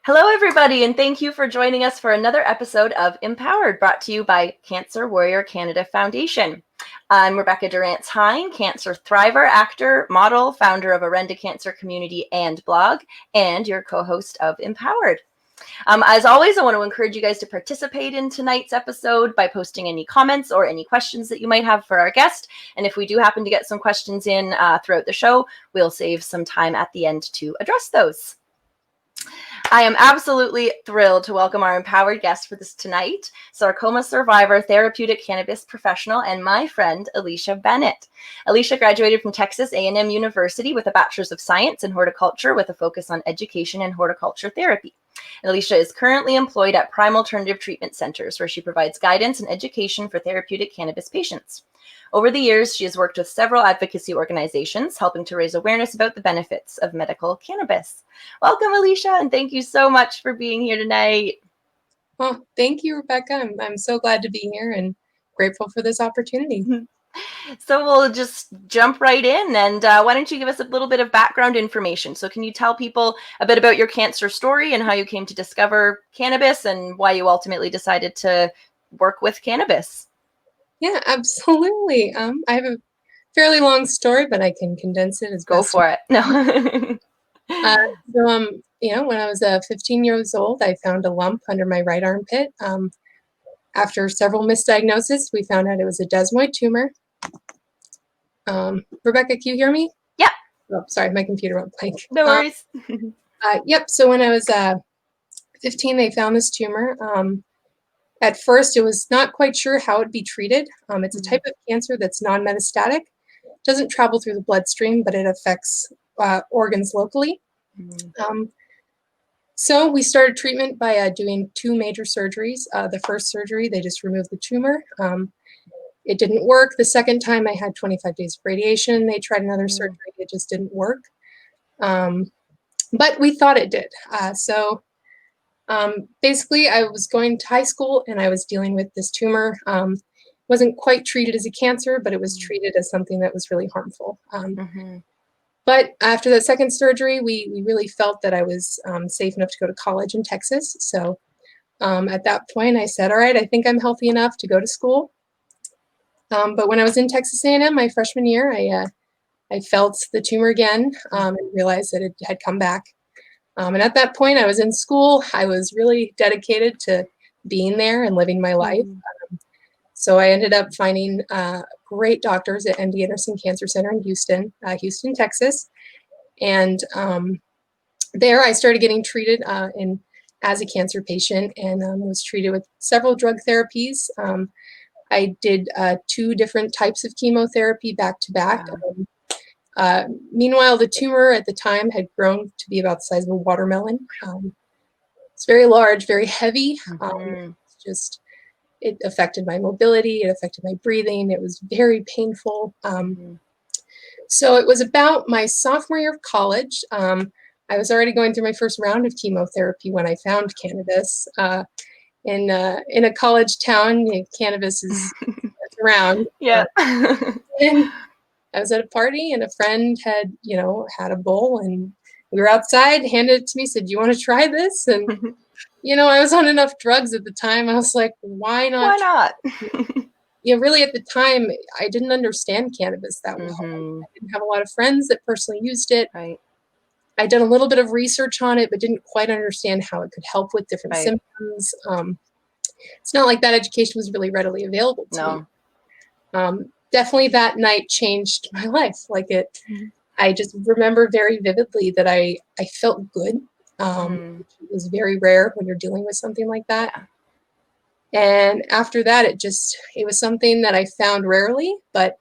Hello, everybody, and thank you for joining us for another episode of imPOWERED, brought to you by Cancer Warrior Canada Foundation. I'm Rebecca Durrance-Hine, cancer thriver, actor, model, founder of Arenda Cancer Community and blog, and your co-host of imPOWERED. As always, I want to encourage you guys to participate in tonight's episode by posting any comments or any questions that you might have for our guest. And if we do happen to get some questions in throughout the show, we'll save some time at the end to address those. I am absolutely thrilled to welcome our empowered guest for this tonight, sarcoma survivor, therapeutic cannabis professional, and my friend, Alicia Bennett. Alicia graduated from Texas A&M University with a Bachelor's of Science in Horticulture with a focus on Education and Horticulture Therapy. And Alicia is currently employed at Prime Alternative Treatment Centers, where she provides guidance and education for therapeutic cannabis patients. Over the years, she has worked with several advocacy organizations, helping to raise awareness about the benefits of medical cannabis. Welcome, Alicia, and thank you so much for being here tonight. Well, thank you, Rebecca. I'm so glad to be here and grateful for this opportunity. So we'll just jump right in, and why don't you give us a little bit of background information? So can you tell people a bit about your cancer story and how you came to discover cannabis and why you ultimately decided to work with cannabis? Yeah, absolutely. I have a fairly long story, but I can condense it as Go best. for it. No. When I was 15 years old, I found a lump under my right armpit. After several misdiagnoses, we found out it was a desmoid tumor. Rebecca, can you hear me? Yeah. Oh, sorry, my computer went blank. No worries. Yep. So when I was 15, they found this tumor. At first, it was not quite sure how it'd be treated. It's a type of cancer that's non-metastatic. It doesn't travel through the bloodstream, but it affects organs locally. So we started treatment by doing two major surgeries. The first surgery, they just removed the tumor. It didn't work. The second time, I had 25 days of radiation. They tried another surgery. It just didn't work. But we thought it did. Basically, I was going to high school and I was dealing with this tumor. Wasn't quite treated as a cancer, but it was treated as something that was really harmful. But after the second surgery, we really felt that I was safe enough to go to college in Texas. So at that point, I said, all right, I think I'm healthy enough to go to school. But when I was in Texas A&M my freshman year, I felt the tumor again and realized that it had come back. And at that point, I was in school. I was really dedicated to being there and living my life. So I ended up finding great doctors at MD Anderson Cancer Center in Houston, Texas. And there I started getting treated as a cancer patient and was treated with several drug therapies. I did 2 different types of chemotherapy back to back. Meanwhile, the tumor at the time had grown to be about the size of a watermelon. It's very large, very heavy. It affected my mobility. It affected my breathing. It was very painful. So it was about my sophomore year of college. I was already going through my first round of chemotherapy when I found cannabis. In a college town, cannabis is around. Yeah. And I was at a party and a friend had a bowl and we were outside, handed it to me, said, "Do you want to try this?" And, I was on enough drugs at the time. I was like, why not? Why not? Really at the time, I didn't understand cannabis that well. I didn't have a lot of friends that personally used it. Right. I did a little bit of research on it, but didn't quite understand how it could help with different symptoms. It's not like that education was really readily available to me. Definitely that night changed my life. I just remember very vividly that I felt good. It was very rare when you're dealing with something like that. And after that, it was something that I found rarely, but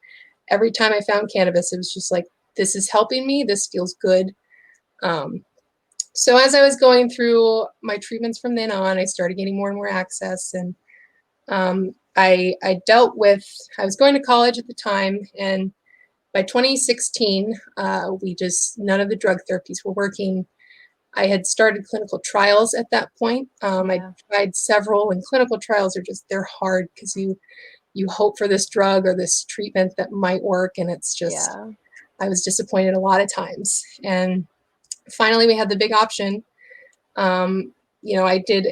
every time I found cannabis, it was just like, this is helping me. This feels good. So as I was going through my treatments from then on, I started getting more and more access. And I was going to college at the time. And by 2016, none of the drug therapies were working. I had started clinical trials at that point. I tried several, and clinical trials they're hard because you hope for this drug or this treatment that might work. And it's just, I was disappointed a lot of times. And finally we had the big option. I did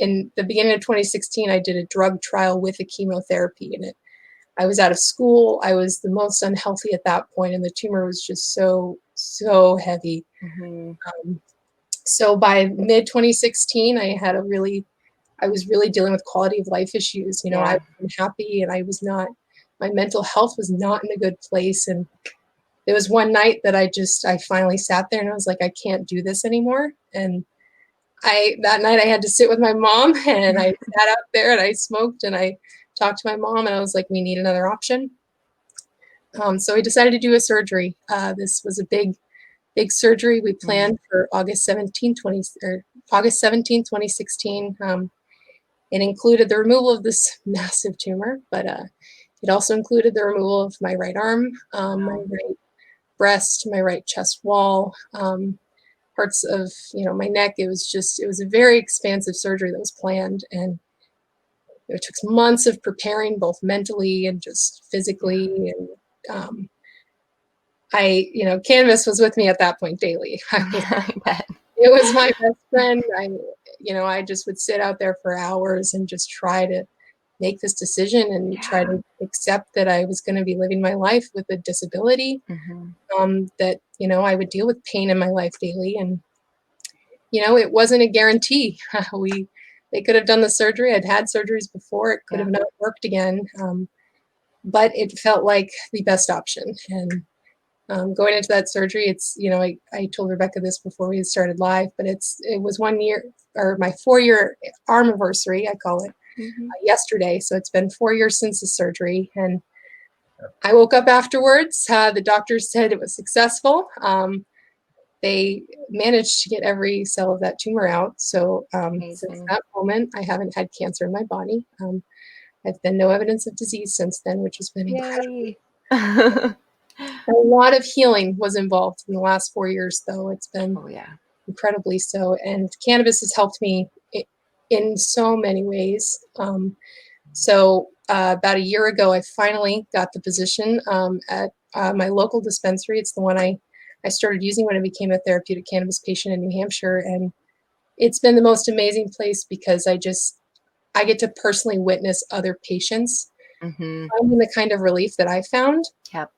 in the beginning of 2016, I did a drug trial with a chemotherapy in it. I was out of school. I was the most unhealthy at that point, and the tumor was just so heavy. So by mid 2016, I was really dealing with quality of life issues. I was unhappy, and my mental health was not in a good place. And there was one night that I finally sat there and I was like, I can't do this anymore. And that night I had to sit with my mom, and I sat out there and I smoked and I talked to my mom, and I was like, we need another option. So we decided to do a surgery. This was a big surgery we planned for August 17, 2016. It included the removal of this massive tumor, but it also included the removal of my right arm, my right breast, my right chest wall, parts of my neck. It was a very expansive surgery that was planned, and it took months of preparing, both mentally and just physically. And Cannabis was with me at that point daily. It was my best friend. I just would sit out there for hours and just try to make this decision and try to accept that I was going to be living my life with a disability, that, I would deal with pain in my life daily. And, it wasn't a guarantee. They could have done the surgery. I'd had surgeries before. It could have not worked again. But it felt like the best option. And going into that surgery, it's, I told Rebecca this before we started live, but it was 1 year, or my 4-year armiversary, I call it, yesterday. So it's been 4 years since the surgery. And I woke up afterwards. The doctors said it was successful. They managed to get every cell of that tumor out. So since that moment, I haven't had cancer in my body. I've been no evidence of disease since then, which has been incredible. A lot of healing was involved in the last 4 years, though. It's been incredibly so. And cannabis has helped me in so many ways. So about a year ago, I finally got the position at my local dispensary. It's the one I started using when I became a therapeutic cannabis patient in New Hampshire. And it's been the most amazing place because I get to personally witness other patients finding the kind of relief that I found. Yep.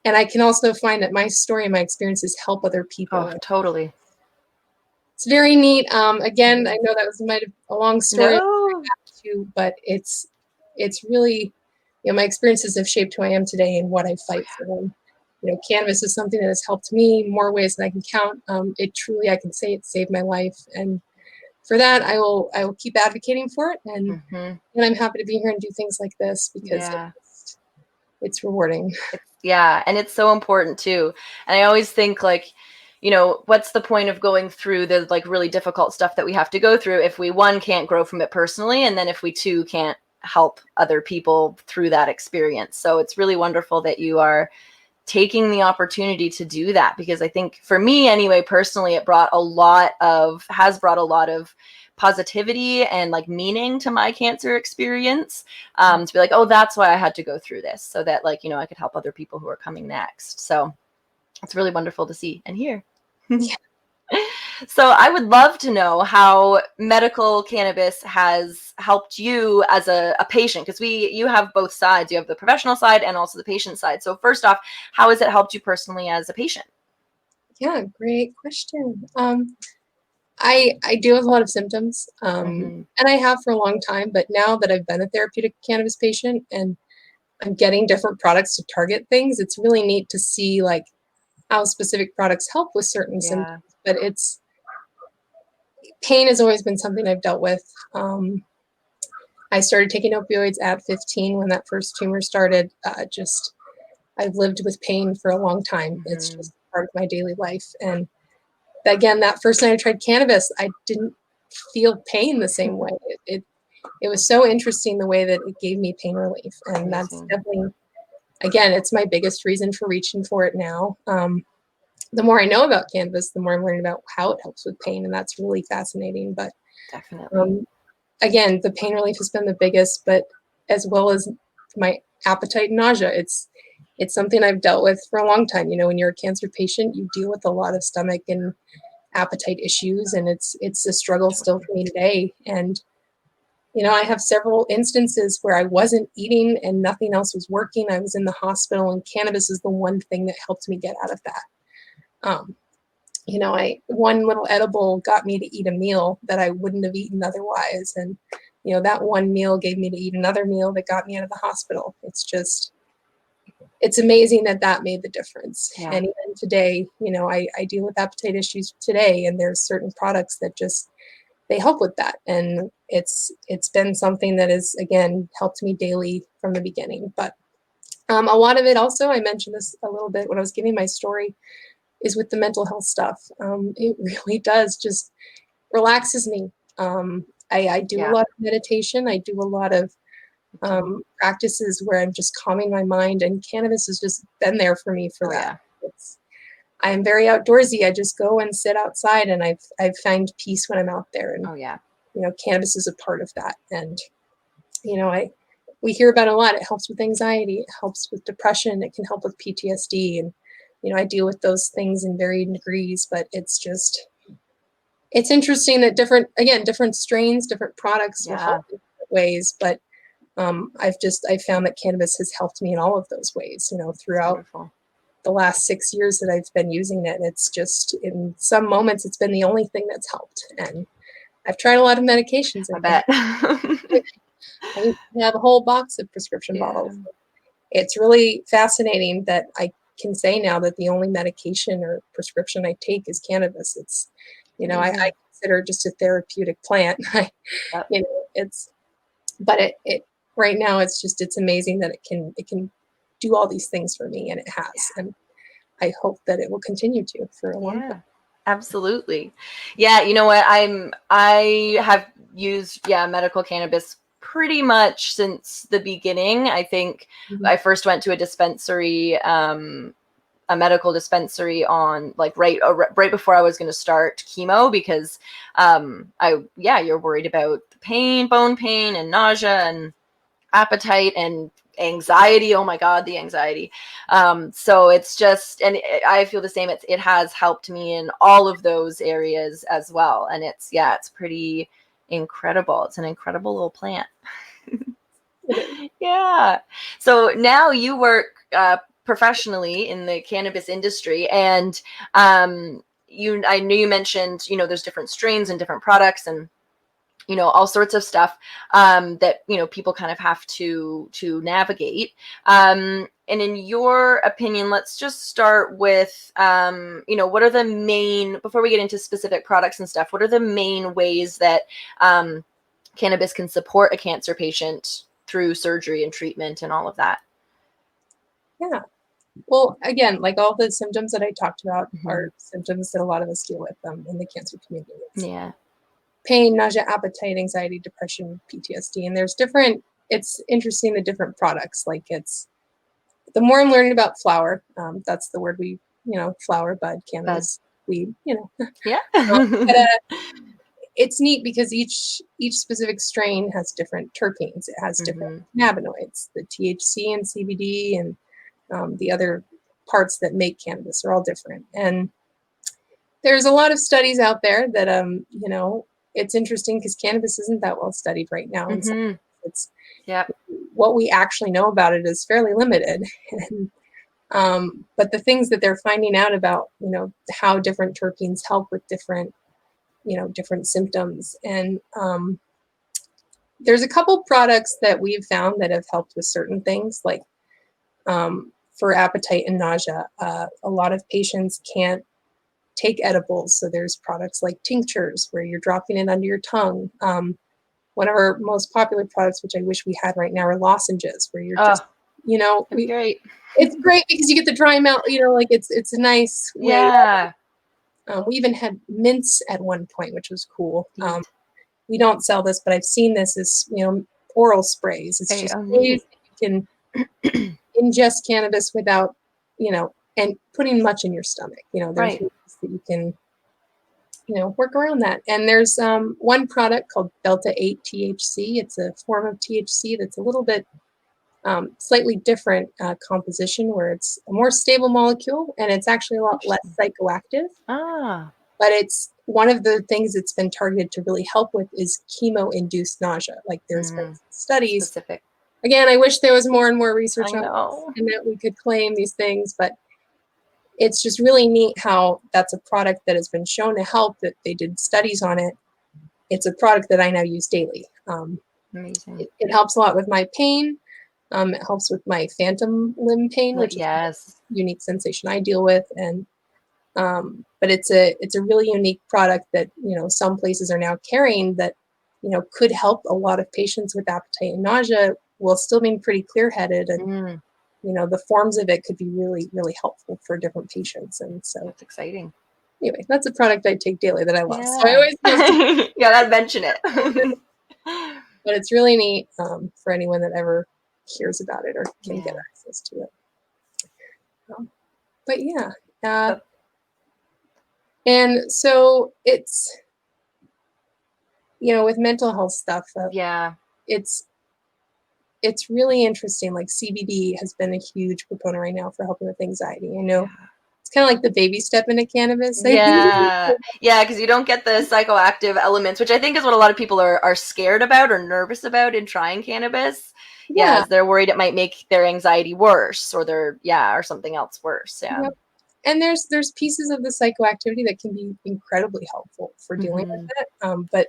And I can also find that my story and my experiences help other people. Oh, totally. It's very neat. Again, I know that might have a long story, but it's really, my experiences have shaped who I am today and what I fight for. Cannabis is something that has helped me in more ways than I can count. It truly, I can say it saved my life. And for that, I will keep advocating for it. And I'm happy to be here and do things like this because it's rewarding. And it's so important too. And I always think what's the point of going through the really difficult stuff that we have to go through if we, one, can't grow from it personally, and then if we, two, can't help other people through that experience. So it's really wonderful that you are taking the opportunity to do that, because I think for me anyway, personally, it has brought a lot of positivity and meaning to my cancer experience, to be like, oh, that's why I had to go through this, so that I could help other people who are coming next. So it's really wonderful to see and hear. So I would love to know how medical cannabis has helped you as a patient, because you have both sides. You have the professional side and also the patient side. So first off, how has it helped you personally as a patient? Yeah, great question. I deal with a lot of symptoms, and I have for a long time, but now that I've been a therapeutic cannabis patient and I'm getting different products to target things, it's really neat to see how specific products help with certain symptoms. But pain has always been something I've dealt with. I started taking opioids at 15 when that first tumor started. I've lived with pain for a long time. It's just part of my daily life. And again, that first night I tried cannabis, I didn't feel pain the same way. It was so interesting the way that it gave me pain relief. And that's definitely, again, it's my biggest reason for reaching for it now. The more I know about cannabis, the more I'm learning about how it helps with pain. And that's really fascinating. But definitely, again, the pain relief has been the biggest, but as well as my appetite and nausea. It's something I've dealt with for a long time. When you're a cancer patient, you deal with a lot of stomach and appetite issues, and it's a struggle still for me today. And I have several instances where I wasn't eating and nothing else was working. I was in the hospital, and cannabis is the one thing that helped me get out of that. One little edible got me to eat a meal that I wouldn't have eaten otherwise. And, that one meal gave me to eat another meal that got me out of the hospital. It's amazing that made the difference. Yeah. And even today, I deal with appetite issues today, and there's certain products that they help with that. And it's been something that has, again, helped me daily from the beginning. But a lot of it also, I mentioned this a little bit when I was giving my story, is with the mental health stuff. It really does just relaxes me. I do a lot of meditation. I do a lot of practices where I'm just calming my mind, and cannabis has just been there for me for that. Yeah. I am very outdoorsy. I just go and sit outside, and I've found peace when I'm out there. And cannabis is a part of that. And we hear about it a lot. It helps with anxiety. It helps with depression. It can help with PTSD. And I deal with those things in varying degrees. But it's interesting that different strains, different products will help in different ways. But I've found that cannabis has helped me in all of those ways. Throughout the last 6 years that I've been using it. It's just, in some moments, it's been the only thing that's helped. And I've tried a lot of medications. I bet. I have a whole box of prescription bottles. It's really fascinating that I can say now that the only medication or prescription I take is cannabis. It's, I consider it just a therapeutic plant. But right now it's amazing that it can do all these things for me, and it has. And I hope that it will continue to for a long time. Absolutely. Yeah, you know what? I have used medical cannabis pretty much since the beginning. I think I first went to a dispensary, a medical dispensary on right before I was going to start chemo, because you're worried about the pain, bone pain, and nausea, and appetite, and anxiety. Oh my God, the anxiety. So it's just, and I feel the same. It has helped me in all of those areas as well. And it's pretty incredible. It's an incredible little plant. Yeah. So now you work professionally in the cannabis industry, and I know you mentioned, there's different strains and different products, and all sorts of stuff that people kind of have to navigate. And in your opinion, let's just start with what are the main, before we get into specific products and stuff, what are the main ways that cannabis can support a cancer patient through surgery and treatment and all of that? Yeah. Well, again, like all the symptoms that I talked about are symptoms that a lot of us deal with in the cancer community. It's pain, nausea, appetite, anxiety, depression, PTSD. And it's interesting, the different products. The more I'm learning about flower, that's the word flower, bud, cannabis, weed, it's neat because each specific strain has different terpenes. It has different cannabinoids, the THC and CBD, and the other parts that make cannabis are all different. And there's a lot of studies out there that, it's interesting because cannabis isn't that well studied right now. It's what we actually know about it is fairly limited. But the things that they're finding out about, how different terpenes help with different symptoms. And there's a couple products that we've found that have helped with certain things, like for appetite and nausea. A lot of patients can't take edibles, so there's products like tinctures where you're dropping it under your tongue. One of our most popular products, which I wish we had right now, are lozenges, where you're just, great. It's great because you get the dry mouth, it's a nice way. Yeah. We even had mints at one point, which was cool. We don't sell this, but I've seen this as, oral sprays. It's just ways that you can ingest cannabis without, and putting much in your stomach. There's ways that you can, work around that. And there's one product called Delta 8 THC. It's a form of THC that's a little bit slightly different composition, where it's a more stable molecule, and it's actually a lot less psychoactive. But it's one of the things it's been targeted to really help with is chemo-induced nausea. Like there's been studies. Specific. Again, I wish there was more and more research on this and that we could claim these things, but it's just really neat how that's a product that has been shown to help, that they did studies on it. It's a product that I now use daily. Amazing. It helps a lot with my pain. It helps with my phantom limb pain, which is a unique sensation I deal with. And but it's a really unique product that, some places are now carrying that, could help a lot of patients with appetite and nausea while still being pretty clear-headed. And, the forms of it could be really, really helpful for different patients. And so that's exciting. Anyway, that's a product I take daily that I love. Yeah. So I always gotta mention it. But it's really neat for anyone that ever hears about it or can get access to it. But yeah. And so it's, with mental health stuff, it's really interesting. Like CBD has been a huge proponent right now for helping with anxiety. I know it's kind of like the baby step into cannabis. Yeah, because you don't get the psychoactive elements, which I think is what a lot of people are scared about or nervous about in trying cannabis. Yeah, they're worried it might make their anxiety worse or or something else worse. Yeah. Yep. And there's pieces of the psychoactivity that can be incredibly helpful for dealing with it. But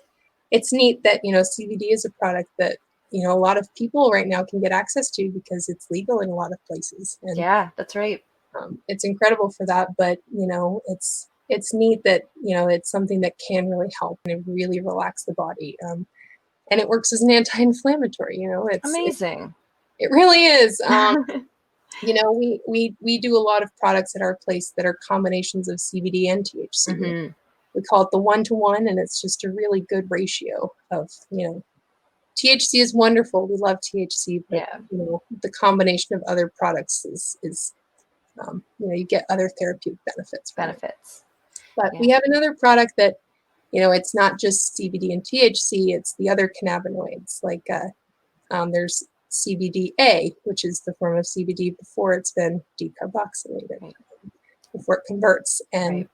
it's neat that, CBD is a product that, a lot of people right now can get access to because it's legal in a lot of places. And yeah, that's right. It's incredible for that. But, it's neat that, it's something that can really help and really relax the body. And it works as an anti-inflammatory, it's amazing. It really is. We do a lot of products at our place that are combinations of CBD and THC. We call it the 1-to-1, and it's just a really good ratio of, THC is wonderful. We love THC, but the combination of other products is you get other therapeutic benefits. But we have another product that, it's not just CBD and THC, it's the other cannabinoids. Like there's CBDA, which is the form of CBD before it's been decarboxylated, before it converts. And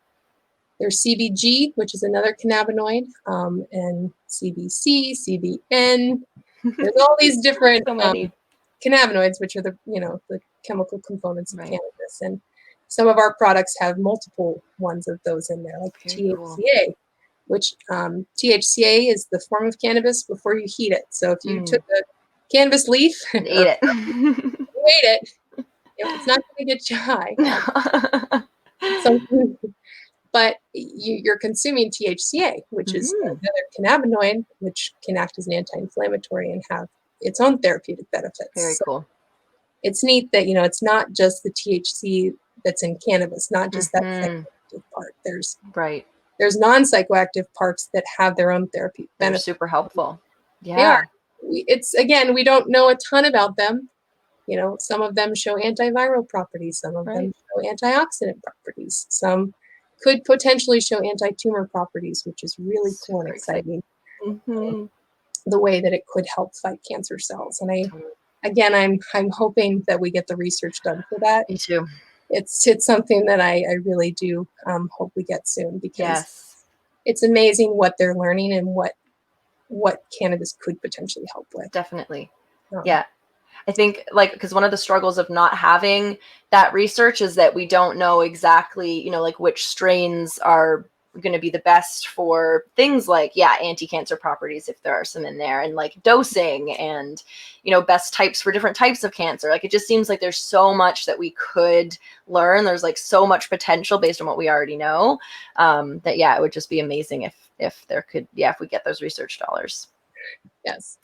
there's CBG, which is another cannabinoid, and CBC, CBN. There's all these different cannabinoids, which are the chemical components of cannabis. And some of our products have multiple ones of those in there, like THCA, which THCA is the form of cannabis before you heat it. So if you took a cannabis leaf and ate it, it's not going to get you high. But you're consuming THCA, which is another cannabinoid, which can act as an anti-inflammatory and have its own therapeutic benefits. Very cool. It's neat that, it's not just the THC that's in cannabis, not just that psychoactive part. There's non-psychoactive parts that have their own therapeutic benefits. They're super helpful. Yeah. They are. We don't know a ton about them. Some of them show antiviral properties. Some of them show antioxidant properties. Some could potentially show anti-tumor properties, which is really cool and exciting. The way that it could help fight cancer cells. And I'm hoping that we get the research done for that. Me too. It's something that I really do hope we get soon, because it's amazing what they're learning and what cannabis could potentially help with. Definitely. I think because one of the struggles of not having that research is that we don't know exactly, which strains are going to be the best for things like, anti-cancer properties, if there are some in there, and dosing and, best types for different types of cancer. It just seems like there's so much that we could learn. There's so much potential based on what we already know, that, it would just be amazing if there could, if we get those research dollars. Yes.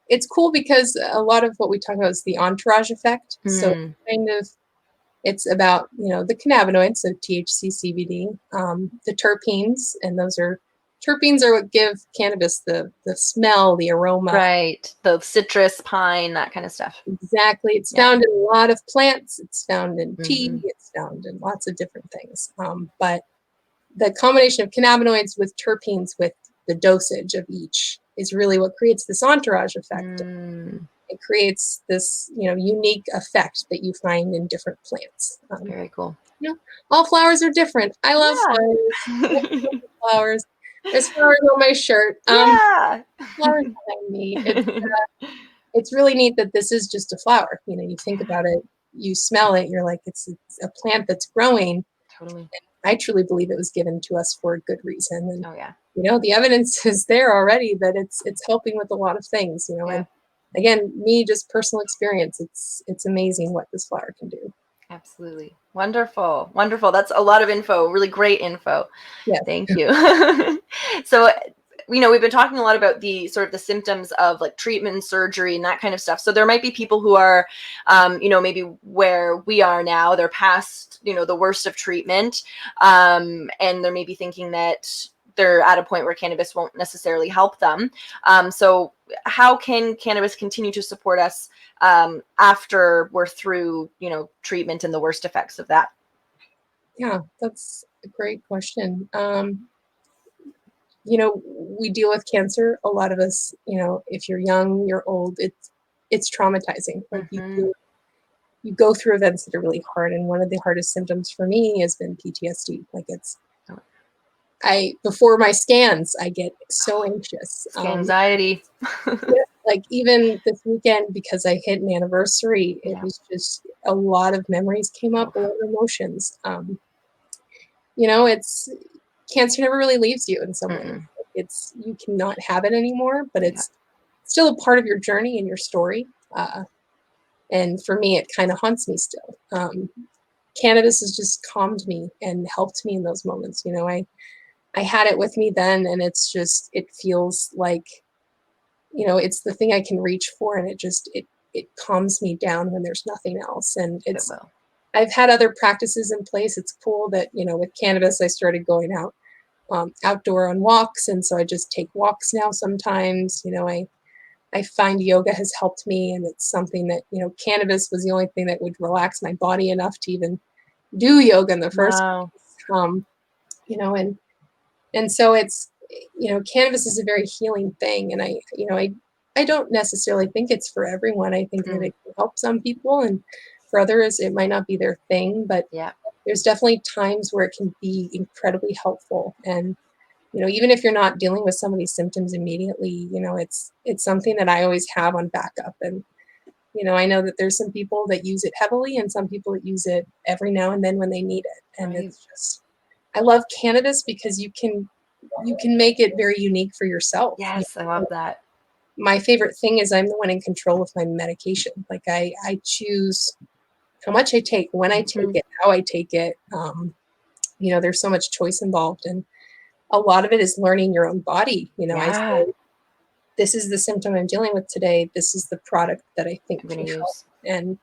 It's cool because a lot of what we talk about is the entourage effect. So it's about, the cannabinoids, so THC, CBD, the terpenes, and terpenes are what give cannabis the smell, the aroma. Right. The citrus, pine, that kind of stuff. Exactly. It's found in a lot of plants. It's found in tea. It's found in lots of different things. But the combination of cannabinoids with terpenes with the dosage of each is really what creates this entourage effect. It creates this, unique effect that you find in different plants. Very cool. all flowers are different. I love flowers. There's flowers on my shirt. Flowers behind me. It's really neat that this is just a flower. You think about it, you smell it, you're like, it's a plant that's growing. Totally. I truly believe it was given to us for a good reason. And the evidence is there already that it's helping with a lot of things. And again, me, just personal experience, it's amazing what this flower can do. Absolutely. Wonderful. That's a lot of info, really great info. Yes. Thank you. So, we've been talking a lot about the sort of the symptoms of like treatment and surgery and that kind of stuff. So there might be people who are, maybe where we are now, they're past, the worst of treatment. And they're maybe thinking that they're at a point where cannabis won't necessarily help them. So how can cannabis continue to support us after we're through, treatment and the worst effects of that? Yeah, that's a great question. We deal with cancer. A lot of us, if you're young, you're old, it's traumatizing. Like you go through events that are really hard. And one of the hardest symptoms for me has been PTSD. Like before my scans, I get so anxious. Anxiety. Like even this weekend, because I hit an anniversary, it was just a lot of memories came up, a lot of emotions. It's cancer never really leaves you in some way. You cannot have it anymore, but it's still a part of your journey and your story. And for me, it kind of haunts me still. Cannabis has just calmed me and helped me in those moments. I had it with me then, and it feels like, it's the thing I can reach for, and it calms me down when there's nothing else. And I've had other practices in place. It's cool that, with cannabis, I started going out outdoor on walks. And so I just take walks now sometimes. I find yoga has helped me, and it's something that, cannabis was the only thing that would relax my body enough to even do yoga in the first place. And so it's, cannabis is a very healing thing. And I don't necessarily think it's for everyone. I think that it can help some people, and for others, it might not be their thing, but there's definitely times where it can be incredibly helpful. And, even if you're not dealing with some of these symptoms immediately, it's something that I always have on backup. And, I know that there's some people that use it heavily and some people that use it every now and then when they need it. And it's just, I love cannabis because you can make it very unique for yourself. Yes, I love that. My favorite thing is I'm the one in control of my medication. Like I choose how much I take, when I take it, how I take it. There's so much choice involved, and a lot of it is learning your own body. I say, this is the symptom I'm dealing with today. This is the product that I think can help. And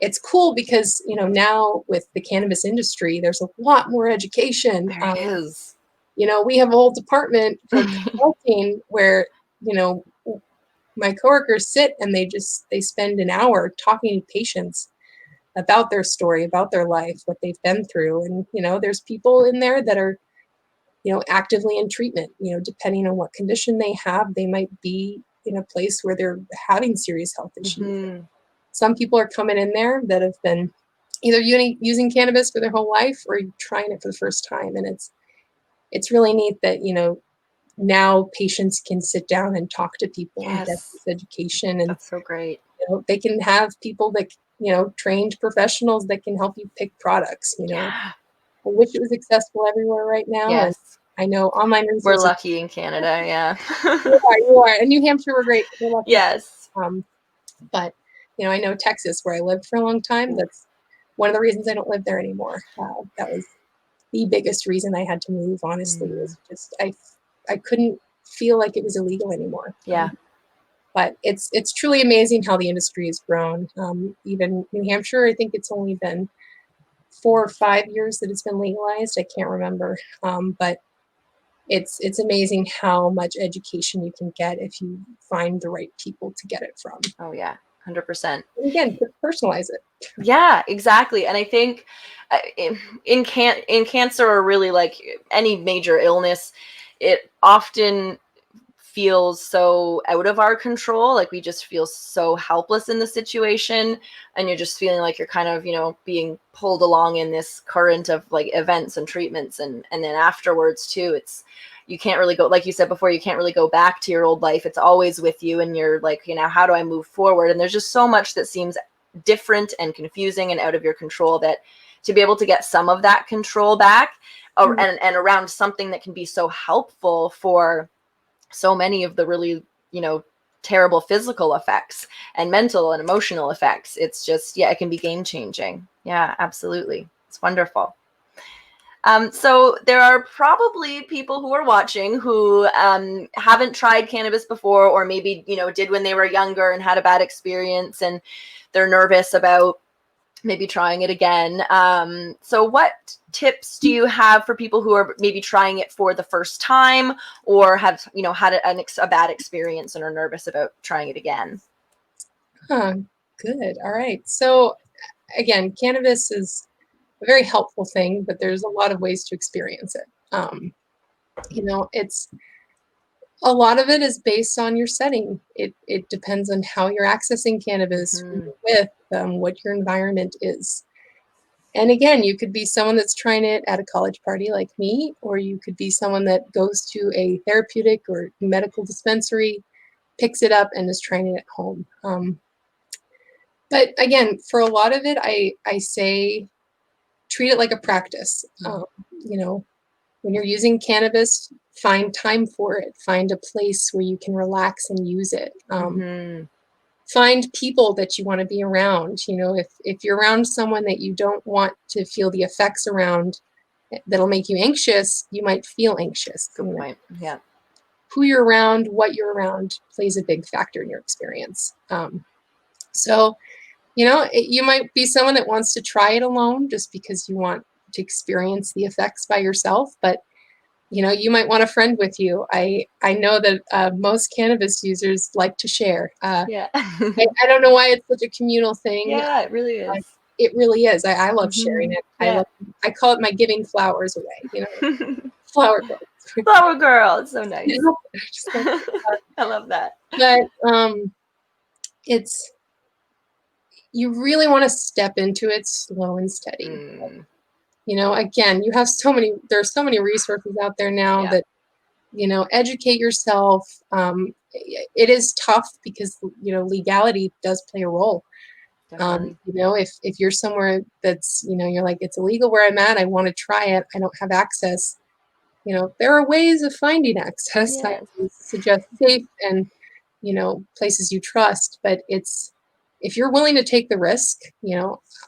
it's cool because, now with the cannabis industry, there's a lot more education. There is. We have a whole department for consulting where, my coworkers sit and they spend an hour talking to patients about their story, about their life, what they've been through. And, there's people in there that are, actively in treatment, depending on what condition they have, they might be in a place where they're having serious health issues. Some people are coming in there that have been either using cannabis for their whole life or trying it for the first time. And it's really neat that, now patients can sit down and talk to people and get this education. And that's so great. They can have people that, trained professionals that can help you pick products, I wish it was accessible everywhere right now. Yes. And I know online resources. We're lucky in Canada, yeah. You are. In New Hampshire, we're great. We're lucky. Yes. But, I know Texas, where I lived for a long time, that's one of the reasons I don't live there anymore. That was the biggest reason I had to move, honestly, was just I couldn't feel like it was illegal anymore. Yeah. But it's truly amazing how the industry has grown. Even New Hampshire, I think it's only been 4 or 5 years that it's been legalized. I can't remember. But it's amazing how much education you can get if you find the right people to get it from. Oh yeah, 100%. And again, personalize it. Yeah, exactly. And I think in cancer, or really like any major illness, it often feels so out of our control. Like we just feel so helpless in the situation, and you're just feeling like you're kind of, being pulled along in this current of like events and treatments. And then afterwards too, you can't really go, like you said before, you can't really go back to your old life. It's always with you, and you're like, how do I move forward? And there's just so much that seems different and confusing and out of your control, that to be able to get some of that control back, and around something that can be so helpful for so many of the really, terrible physical effects and mental and emotional effects. It's just, it can be game changing. Yeah, absolutely. It's wonderful. So there are probably people who are watching who haven't tried cannabis before, or maybe, did when they were younger and had a bad experience, and they're nervous about maybe trying it again. So what tips do you have for people who are maybe trying it for the first time, or have, had a bad experience and are nervous about trying it again? Good. All right. So again, cannabis is a very helpful thing, but there's a lot of ways to experience it. It's a lot of it is based on your setting. It depends on how you're accessing cannabis, who you're with, what your environment is. And again, you could be someone that's trying it at a college party like me, or you could be someone that goes to a therapeutic or medical dispensary, picks it up, and is trying it at home. But again, for a lot of it, I say treat it like a practice. When you're using cannabis, find time for it. Find a place where you can relax and use it. Find people that you want to be around. If you're around someone that you don't want to feel the effects around, that'll make you anxious, you might feel anxious. Good point. Yeah. Who you're around, what you're around plays a big factor in your experience. You might be someone that wants to try it alone just because you want to experience the effects by yourself, but you might want a friend with you. I know that most cannabis users like to share. Yeah. I don't know why it's such a communal thing. Yeah, it really is. It really is. I love sharing it. Yeah. I call it my giving flowers away. Flower girl. Flower girl. It's so nice. I love that. But you really want to step into it slow and steady. Again, there's so many resources out there now that, educate yourself. It is tough because, legality does play a role. If you're somewhere that's, you're like, it's illegal where I'm at, I want to try it, I don't have access. There are ways of finding access. Yes. I suggest safe and, places you trust, but if you're willing to take the risk,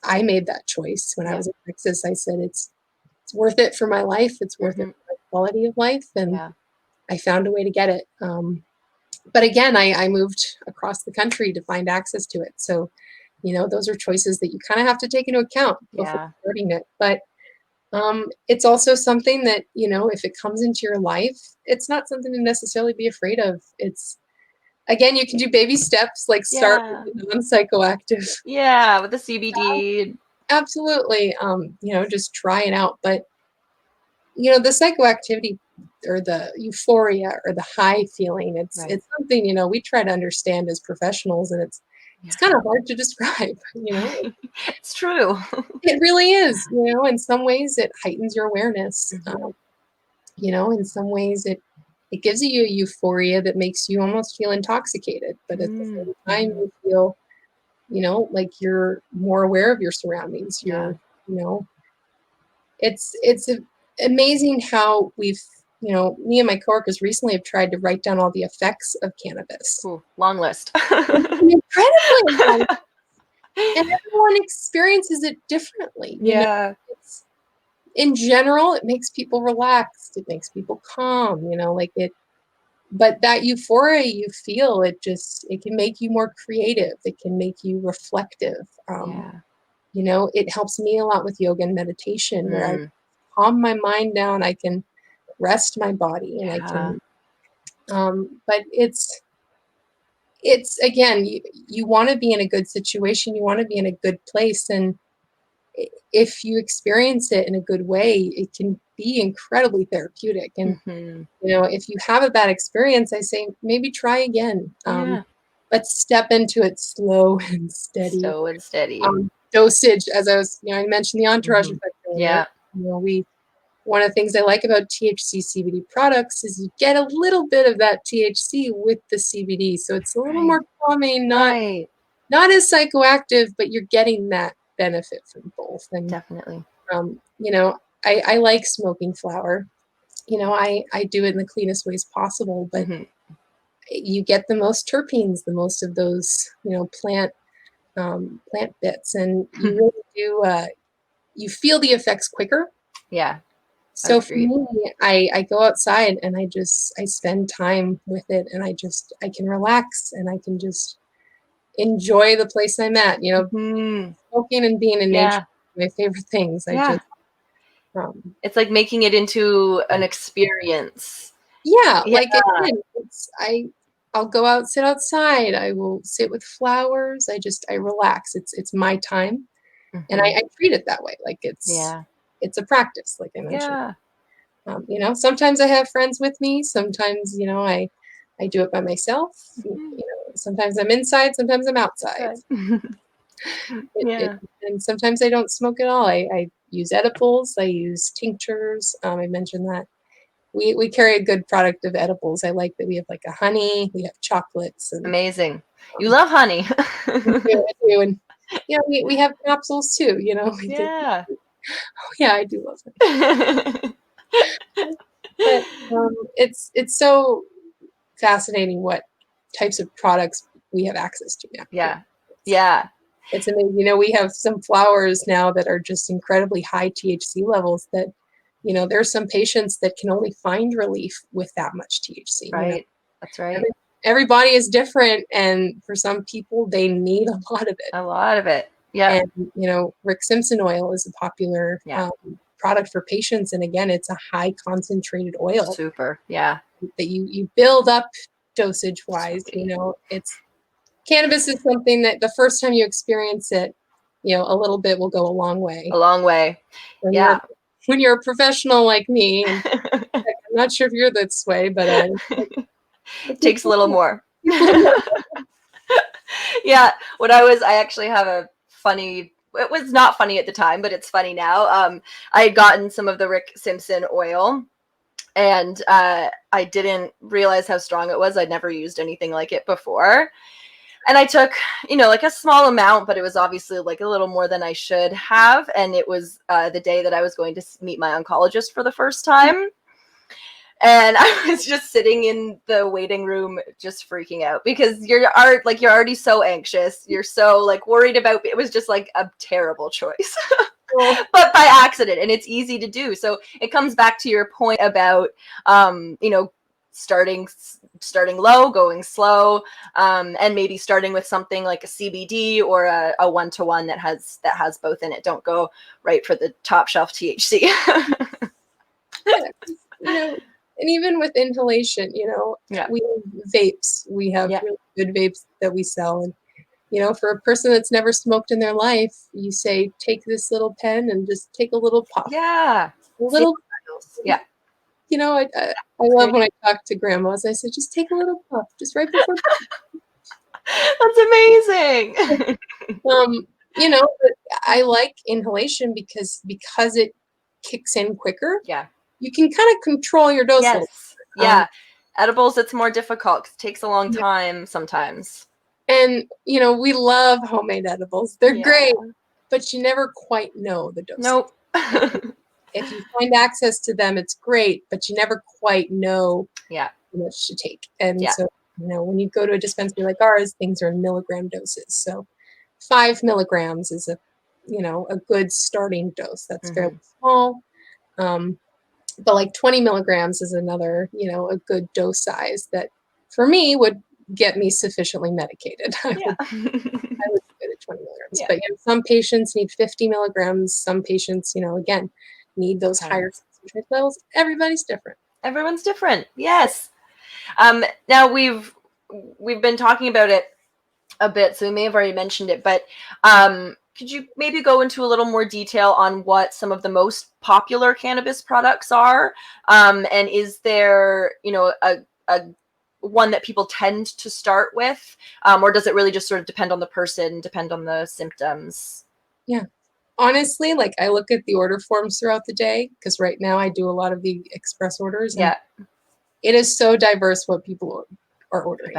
I made that choice when I was in Texas. I said, it's worth it for my life. It's worth it for my quality of life. And I found a way to get it. But again, I moved across the country to find access to it. So, those are choices that you kind of have to take into account before starting it. But it's also something that, if it comes into your life, it's not something to necessarily be afraid of. Again, you can do baby steps, like start with the non-psychoactive. Yeah, with the CBD. Absolutely. Just try it out. But, the psychoactivity or the euphoria or the high feeling, it's something, we try to understand as professionals, and it's kind of hard to describe, It's true. It really is, in some ways it heightens your awareness. In some ways it gives you a euphoria that makes you almost feel intoxicated, but at the same time you feel, like you're more aware of your surroundings. It's amazing how we've, me and my coworkers recently have tried to write down all the effects of cannabis. Ooh, long list. Incredibly long. And everyone experiences it differently. In general, it makes people relaxed. It makes people calm, but that euphoria you feel, it can make you more creative. It can make you reflective. It helps me a lot with yoga and meditation, where I calm my mind down. I can rest my body, and I can, but it's again, you want to be in a good situation. You want to be in a good place. And if you experience it in a good way, it can be incredibly therapeutic. And, if you have a bad experience, I say maybe try again. Let's step into it slow and steady. Slow and steady. Dosage, as I mentioned the entourage effect earlier. Yeah. One of the things I like about THC CBD products is you get a little bit of that THC with the CBD. So it's a little more calming, not as psychoactive, but you're getting that benefit from both. And definitely. I like smoking flower. I do it in the cleanest ways possible, but you get the most terpenes, the most of those, plant bits, and you really do, you feel the effects quicker. Yeah. So for me, I go outside and I spend time with it, and I can relax and I can just enjoy the place I'm at, smoking and being in nature, my favorite things. It's like making it into an experience. Like again, I'll go out, sit outside. I will sit with flowers. I relax. It's my time, and I treat it that way. Like it's a practice, like I mentioned. Sometimes I have friends with me. Sometimes, I do it by myself. Sometimes I'm inside. Sometimes I'm outside. And sometimes I don't smoke at all. I use edibles. I use tinctures. I mentioned that. We carry a good product of edibles. I like that we have like a honey, we have chocolates. And, amazing. You love honey. I do. And we have capsules too, I do love it. But it's so fascinating what types of products we have access to now. It's amazing. We have some flowers now that are just incredibly high THC levels that there's some patients that can only find relief with that much THC. That's right. Everybody is different, and for some people, they need a lot of it. Yeah. And Rick Simpson oil is a popular product for patients, and again, it's a high concentrated oil. Super. Yeah. That you build up dosage wise. It's cannabis is something that the first time you experience it, a little bit will go a long way. A long way. When you're a professional like me, and I'm not sure if you're this way, but it takes a little more. I actually have a funny, it was not funny at the time, but it's funny now. I had gotten some of the Rick Simpson oil, and I didn't realize how strong it was. I'd never used anything like it before. And I took, like a small amount, but it was obviously like a little more than I should have. And it was the day that I was going to meet my oncologist for the first time. And I was just sitting in the waiting room, just freaking out because you're already so anxious. You're so like worried about, it was just like a terrible choice, but by accident, and it's easy to do. So it comes back to your point about, starting low, going slow, and maybe starting with something like a CBD or a one-to-one that has both in it. Don't go right for the top shelf THC. And even with inhalation, we have vapes. We have really good vapes that we sell. And, for a person that's never smoked in their life, you say, take this little pen and just take a little puff. Yeah. A little. Yeah. I love when I talk to grandmas. I say, just take a little puff, just right before. That's amazing. But I like inhalation because it kicks in quicker. Yeah. You can kind of control your dose. Yes. Edibles, it's more difficult because it takes a long time sometimes. And, we love homemade edibles. They're great, but you never quite know the dose. Nope. If you find access to them, it's great, but you never quite know how much to take. And so, when you go to a dispensary like ours, things are in milligram doses. So 5 milligrams is a good starting dose. That's fairly small. But like 20 milligrams is another, a good dose size that for me would get me sufficiently medicated. I would go to 20 milligrams. But some patients need 50 milligrams. Some patients, again, need those higher concentrated levels. Everybody's different. Everyone's different. Yes. Now we've been talking about it a bit, so we may have already mentioned it, but could you maybe go into a little more detail on what some of the most popular cannabis products are? And is there, a one that people tend to start with? Or does it really just sort of depend on the person, depend on the symptoms? Yeah. Honestly, like I look at the order forms throughout the day because right now I do a lot of the express orders. And it is so diverse what people are ordering.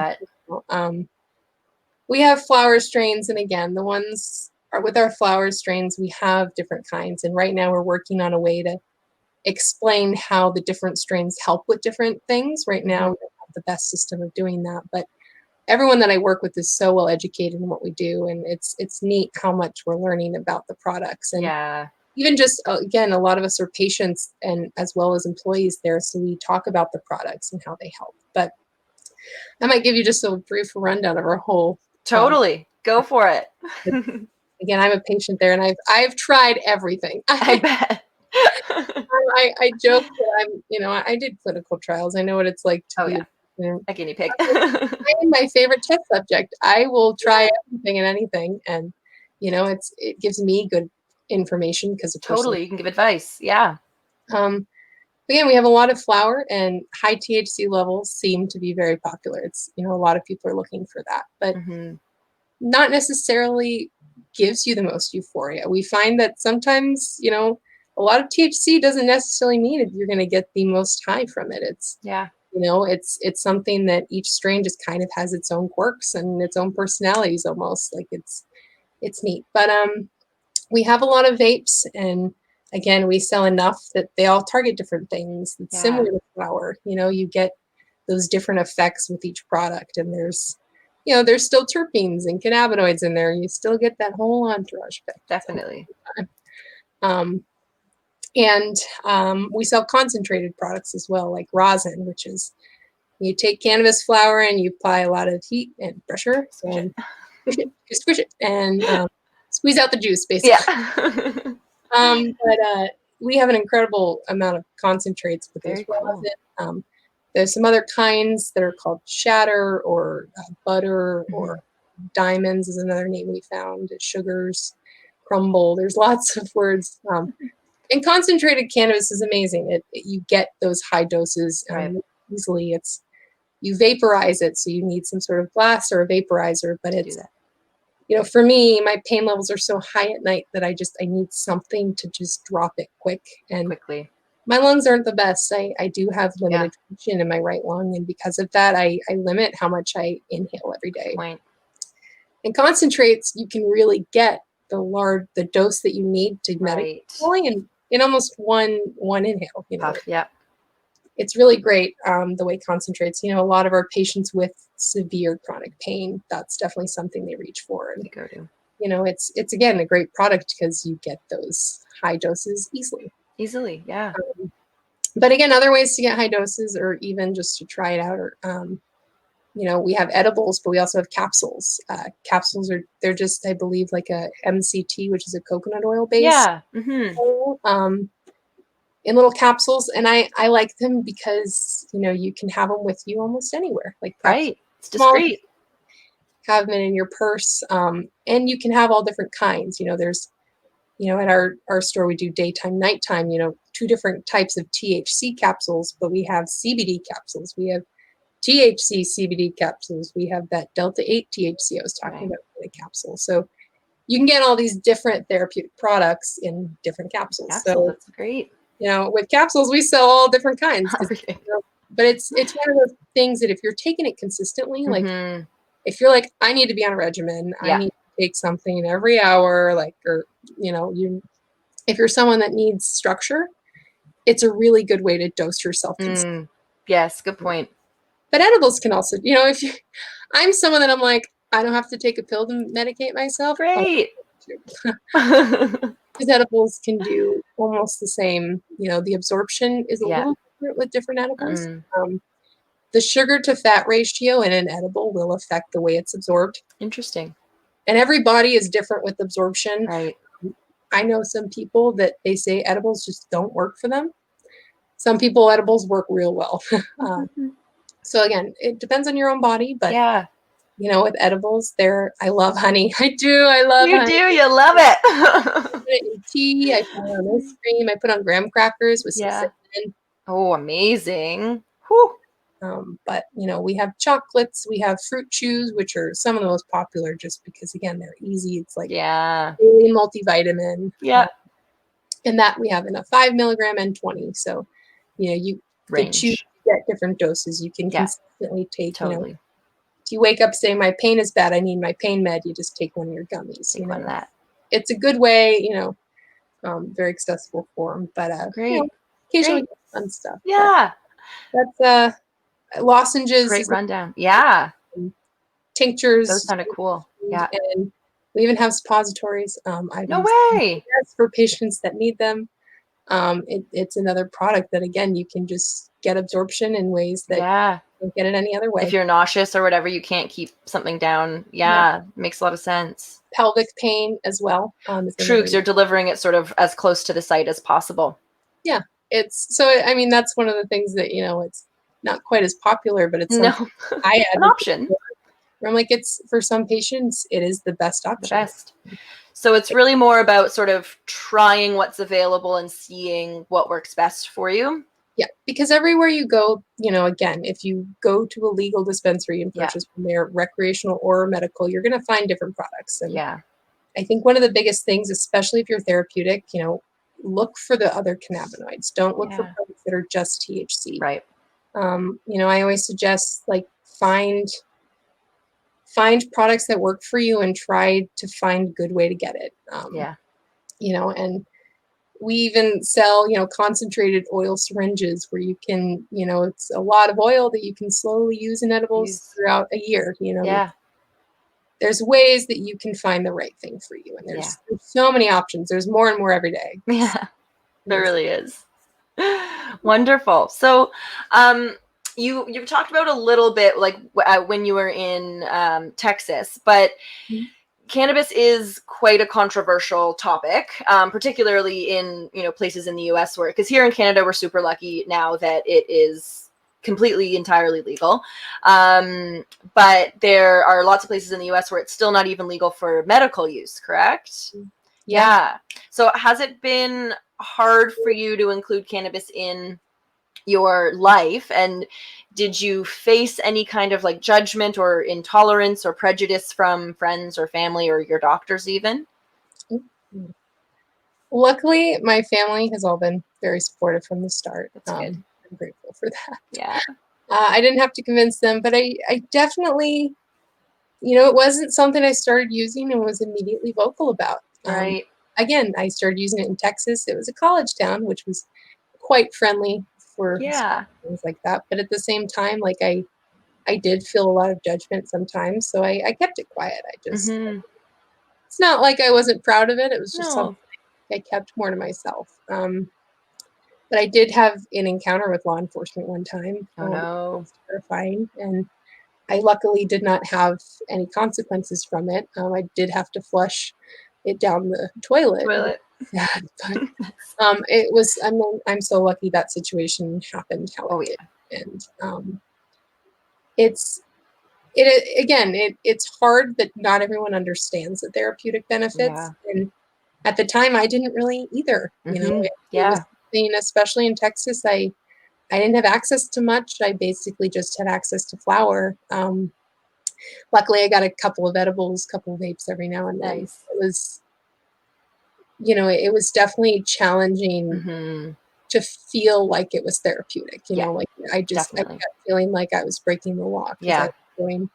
We have flower strains, and again, the ones are with our flower strains, we have different kinds. And right now we're working on a way to explain how the different strains help with different things. Right now, we don't have the best system of doing that, but everyone that I work with is so well educated in what we do, and it's neat how much we're learning about the products. And even just, again, a lot of us are patients and as well as employees there, so we talk about the products and how they help. But I might give you just a brief rundown of our whole. Totally. Go for it. Again, I'm a patient there, and I've tried everything. I bet. I joke that I did clinical trials. I know what it's like to be a guinea pig. I'm my favorite test subject. I will try everything and anything, and it gives me good information because of totally you can give advice. Yeah. Again, we have a lot of flower, and high THC levels seem to be very popular. It's a lot of people are looking for that, but not necessarily gives you the most euphoria. We find that sometimes a lot of THC doesn't necessarily mean that you're going to get the most high from it. It's it's something that each strain just kind of has its own quirks and its own personalities almost. Like it's neat. But we have a lot of vapes, and again, we sell enough that they all target different things. It's similar to flower. You get those different effects with each product, and there's still terpenes and cannabinoids in there. You still get that whole entourage effect. Definitely. We sell concentrated products as well, like rosin, which is you take cannabis flower and you apply a lot of heat and pressure and squish it and squeeze out the juice, basically. But we have an incredible amount of concentrates with this rosin. There's some other kinds that are called shatter or butter or diamonds is another name we found. Sugars, crumble. There's lots of words. And concentrated cannabis is amazing. You get those high doses easily. You vaporize it, so you need some sort of glass or a vaporizer. But it's for me, my pain levels are so high at night that I need something to just drop it quickly. My lungs aren't the best. I do have limited function in my right lung, and because of that, I limit how much I inhale every day. And concentrates, you can really get the dose that you need to medicate in almost one inhale. It's really great the way it concentrates. A lot of our patients with severe chronic pain, that's definitely something they reach for. And it's again a great product because you get those high doses easily. But again, other ways to get high doses, or even just to try it out, or we have edibles, but we also have capsules. Capsules they're just, I believe, like a MCT, which is a coconut oil base. In little capsules, and I like them because you can have them with you almost anywhere. Like it's discreet. Have them in your purse, and you can have all different kinds. There's at our store we do daytime, nighttime. 2 different types of THC capsules, but we have CBD capsules. We have THC CBD capsules. We have that Delta 8 THC I was talking about in the capsule. So you can get all these different therapeutic products in different capsules. So that's great. With capsules, we sell all different kinds. But it's one of those things that if you're taking it consistently, like if you're like, I need to be on a regimen, I need to take something every hour, if you're someone that needs structure, it's a really good way to dose yourself. Yes, good point. But edibles can also, I'm someone that I'm like, I don't have to take a pill to medicate myself. Great. Because edibles can do almost the same. The absorption is a little different with different edibles. The sugar to fat ratio in an edible will affect the way it's absorbed. Interesting. And every body is different with absorption. I know some people that they say edibles just don't work for them. Some people, edibles work real well. So again, it depends on your own body, but you know, with edibles, I love honey. I do. I love You honey. do. You love it. I put it in tea. I put it on ice cream. I put on graham crackers with some cinnamon. Oh, amazing. Whew. But, you know, we have chocolates. We have fruit chews, which are some of the most popular just because, again, they're easy. It's like daily multivitamin. Yeah. And that we have in a 5 milligram and 20. So, you know, you could choose to get different doses. You can consistently take, you know, if you wake up saying my pain is bad, I need my pain med, you just take one of your gummies. Take one of that. It's a good way, you know, very accessible form. But you know, occasionally fun stuff. Yeah. But that's lozenges. Great rundown. Yeah. Tinctures. Those sounded cool. Yeah. And we even have suppositories. No way. For patients that need them. It's another product that, again, you can just get absorption in ways that you can't get it any other way. If you're nauseous or whatever, you can't keep something down. Yeah. Makes a lot of sense. Pelvic pain as well. True, because you're delivering it sort of as close to the site as possible. Yeah. I mean, that's one of the things that, you know, it's not quite as popular, but it's an option. I'm like, it's for some patients, it is the best option. The best. So it's really more about sort of trying what's available and seeing what works best for you. Yeah, because everywhere you go, you know, again, if you go to a legal dispensary and purchase from there, recreational or medical, you're going to find different products. And I think one of the biggest things, especially if you're therapeutic, you know, look for the other cannabinoids. Don't look for products that are just THC. Right. You know, I always suggest, like, find products that work for you and try to find a good way to get it. You know, and we even sell, you know, concentrated oil syringes where you can, you know, it's a lot of oil that you can slowly use in edibles throughout a year. You know, there's ways that you can find the right thing for you. And there's so many options. There's more and more every day. Yeah, there really is. Wonderful. So, you've talked about a little bit, like when you were in Texas, but cannabis is quite a controversial topic, particularly in, you know, places in the U.S. where, because here in Canada we're super lucky now that it is completely entirely legal, but there are lots of places in the U.S. where it's still not even legal for medical use. Correct? Yeah. So has it been hard for you to include cannabis in your life, and did you face any kind of like judgment or intolerance or prejudice from friends or family or your doctors even? Luckily, my family has all been very supportive from the start. That's good. I'm grateful for that. Yeah. I didn't have to convince them, but I definitely, you know, it wasn't something I started using and was immediately vocal about. Right. Again, I started using it in Texas. It was a college town, which was quite friendly for things like that. But at the same time, like, I did feel a lot of judgment sometimes, so I kept it quiet. I just, it's not like I wasn't proud of it. It was just something I kept more to myself. But I did have an encounter with law enforcement one time. Oh no. It was terrifying. And I luckily did not have any consequences from it. I did have to flush it down the toilet. Sad, but it was. I'm so lucky that situation happened how it did. And it's hard that not everyone understands the therapeutic benefits. And at the time, I didn't really either. You know, it was something, especially in Texas, I didn't have access to much. I basically just had access to flower. Luckily, I got a couple of edibles, couple of vapes every now and then. It was, you know, it was definitely challenging to feel like it was therapeutic. You know, like I kept feeling like I was breaking the law. I was doing,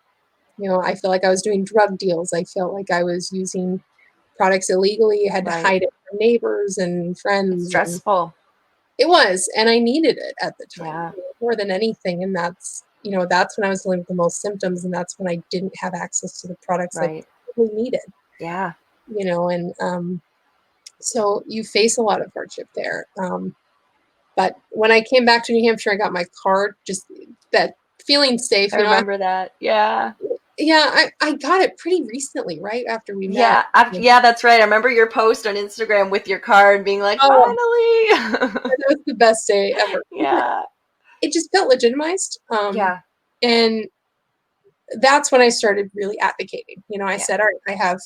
you know, I feel like I was doing drug deals. I felt like I was using products illegally. I had to hide it from neighbors and friends. It's stressful. It was, and I needed it at the time more than anything. And that's, you know, that's when I was dealing with the most symptoms, and that's when I didn't have access to the products I really needed. Yeah. You know, and so you face a lot of hardship there. But when I came back to New Hampshire, I got my card, just that feeling safe. I remember that. Yeah. Yeah, I got it pretty recently, right after we met. Yeah, that's right. I remember your post on Instagram with your card being like, finally. That was the best day ever. Yeah. It just felt legitimized. And that's when I started really advocating. I said, all right, I have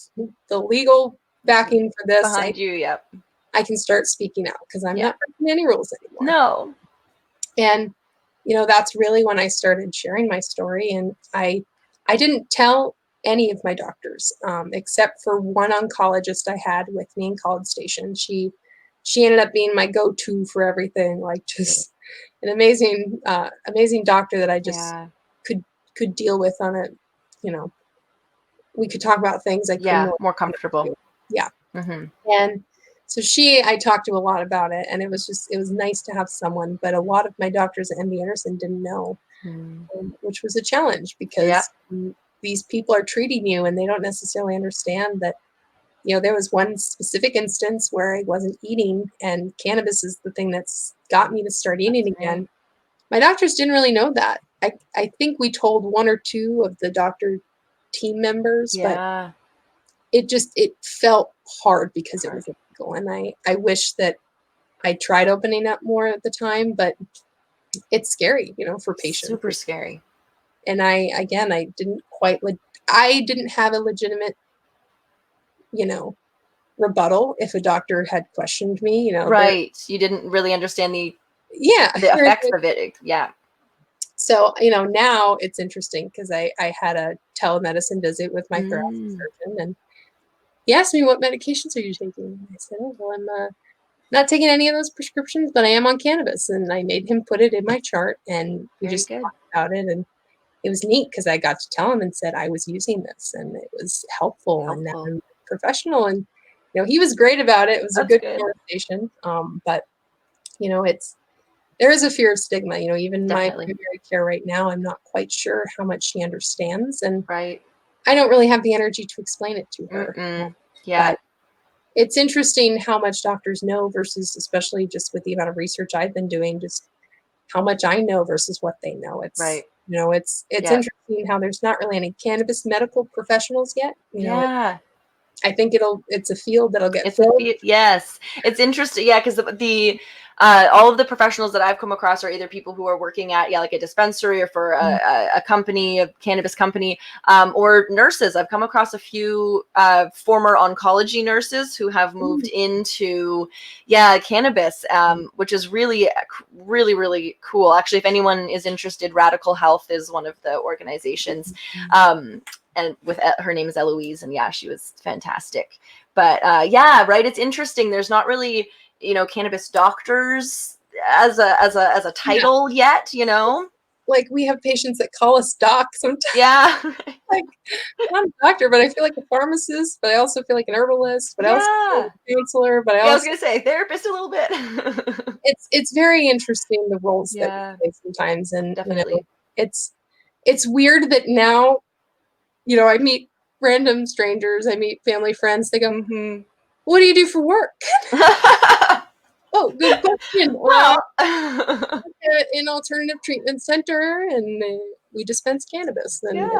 the legal backing for this. Behind you, yep. I can start speaking out because I'm not breaking any rules anymore. No. And, that's really when I started sharing my story. And I didn't tell any of my doctors, except for one oncologist I had with me in College Station. She ended up being my go-to for everything, like just an amazing doctor that I just could deal with on a, we could talk about things I couldn't. More comfortable. Yeah. And so I talked to a lot about it, and it was nice to have someone, but a lot of my doctors at MD Anderson didn't know, which was a challenge because these people are treating you and they don't necessarily understand that, there was one specific instance where I wasn't eating, and cannabis is the thing that's got me to start eating again. Right. My doctors didn't really know that. I think we told one or two of the doctor team members, but it felt hard because it was illegal. And I wish that I tried opening up more at the time, but it's scary, for patients. Super scary. And I didn't have a legitimate, rebuttal if a doctor had questioned me, Right. You didn't really understand the effects of it. Yeah. So, now it's interesting because I had a telemedicine visit with my thoracic surgeon, and he asked me, what medications are you taking? And I said, oh, well, I'm not taking any of those prescriptions, but I am on cannabis. And I made him put it in my chart, and we just talked about it. And it was neat because I got to tell him and said I was using this, and it was helpful. And now I'm professional. And, he was great about it. It was a good conversation. But, there is a fear of stigma, even my primary care right now, I'm not quite sure how much she understands. And I don't really have the energy to explain it to her. But it's interesting how much doctors know versus, especially just with the amount of research I've been doing, just how much I know versus what they know. It's, it's interesting how there's not really any cannabis medical professionals yet. I think it's a field that'll get filled. Yes. It's interesting. Yeah. Cause all of the professionals that I've come across are either people who are working at, like a dispensary or for a company, a cannabis company, or nurses. I've come across a few former oncology nurses who have moved into, cannabis, which is really, really, really cool. Actually, if anyone is interested, Radical Health is one of the organizations. And with her name is Eloise, and she was fantastic. But it's interesting. There's not really, cannabis doctors as a title yet, Like we have patients that call us doc sometimes. Yeah. Like I'm a doctor, but I feel like a pharmacist, but I also feel like an herbalist, but I also feel like a counselor, but I was gonna say therapist a little bit. It's very interesting, the roles that we play sometimes. And it's weird that now, I meet random strangers, I meet family friends, they go, what do you do for work? Oh, good question. Well, an alternative treatment center, and we dispense cannabis. And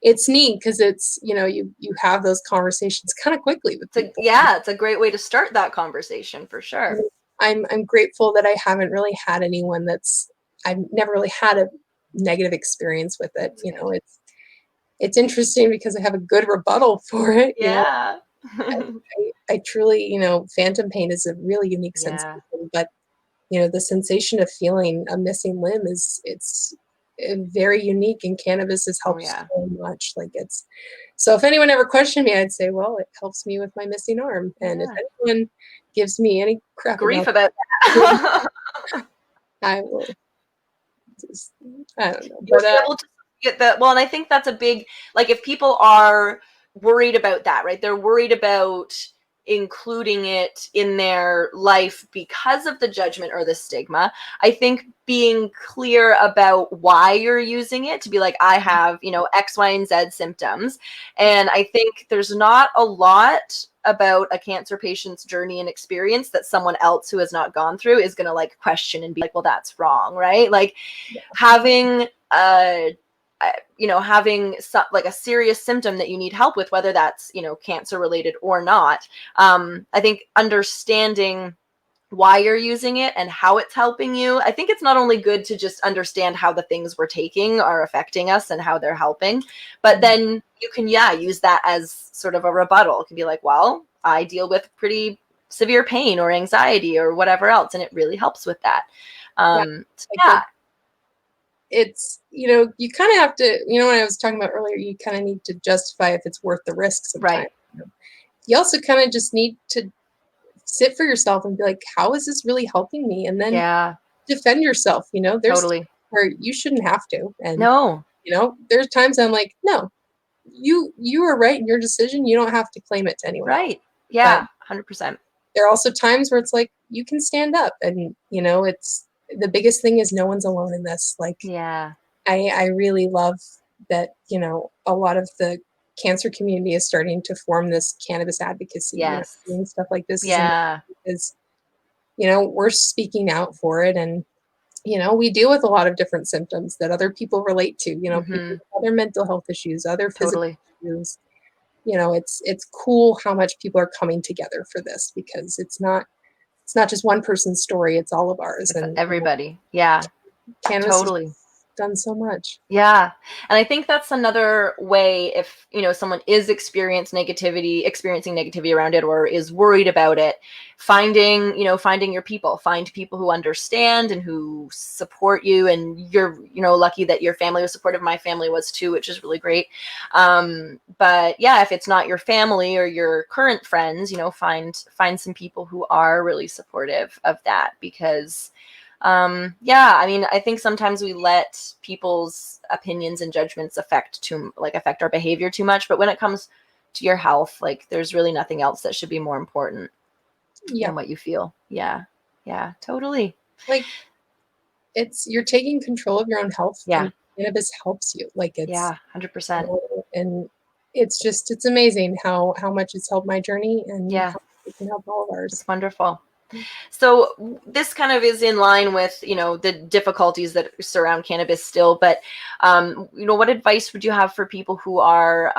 it's neat because it's, you have those conversations kind of quickly with people. It's a great way to start that conversation for sure. I'm grateful that I haven't really had anyone I've never really had a negative experience with it. It's interesting because I have a good rebuttal for it. I truly, phantom pain is a really unique sensation, but the sensation of feeling a missing limb it's very unique, and cannabis has helped so much. So if anyone ever questioned me, I'd say, well, it helps me with my missing arm. And if anyone gives me any grief about that, I will just, I don't know. You'll be able to get that. Well, and I think that's a big, if people are worried about that, right? They're worried about including it in their life because of the judgment or the stigma. I think being clear about why you're using it, to be like, I have, X, Y, and Z symptoms. And I think there's not a lot about a cancer patient's journey and experience that someone else who has not gone through is going to question and be like, well, that's wrong, right? Having having a serious symptom that you need help with, whether that's, cancer related or not. I think understanding why you're using it and how it's helping you. I think it's not only good to just understand how the things we're taking are affecting us and how they're helping, but then you can, use that as sort of a rebuttal. It can be like, well, I deal with pretty severe pain or anxiety or whatever else, and it really helps with that. It's, you kind of have to, when I was talking about earlier, you kind of need to justify if it's worth the risk sometimes. Right. You also kind of just need to sit for yourself and be like, how is this really helping me? And then defend yourself. There's where you shouldn't have to. And there's times I'm like, no, you are right in your decision. You don't have to claim it to anyone else. Yeah. 100%. There are also times where it's like, you can stand up and, it's the biggest thing is no one's alone in this. Like, I really love that, a lot of the cancer community is starting to form this cannabis advocacy, doing stuff like this. Because, we're speaking out for it. And, we deal with a lot of different symptoms that other people relate to, people with other mental health issues, other physical issues. It's cool how much people are coming together for this, because it's not just one person's story, it's all of ours. It's and everybody. Cannabis has done so much. And I think that's another way, if someone is experiencing negativity around it or is worried about it, finding your people, find people who understand and who support you. And you're lucky that your family was supportive. My family was too, which is really great. But if it's not your family or your current friends, find some people who are really supportive of that, because I think sometimes we let people's opinions and judgments affect our behavior too much. But when it comes to your health, there's really nothing else that should be more important than what you feel. Yeah, totally. You're taking control of your own health. And cannabis helps you. It's 100%. And it's amazing how much it's helped my journey, and how it can help all of ours. It's wonderful. So this kind of is in line with, the difficulties that surround cannabis still, but, what advice would you have for people who are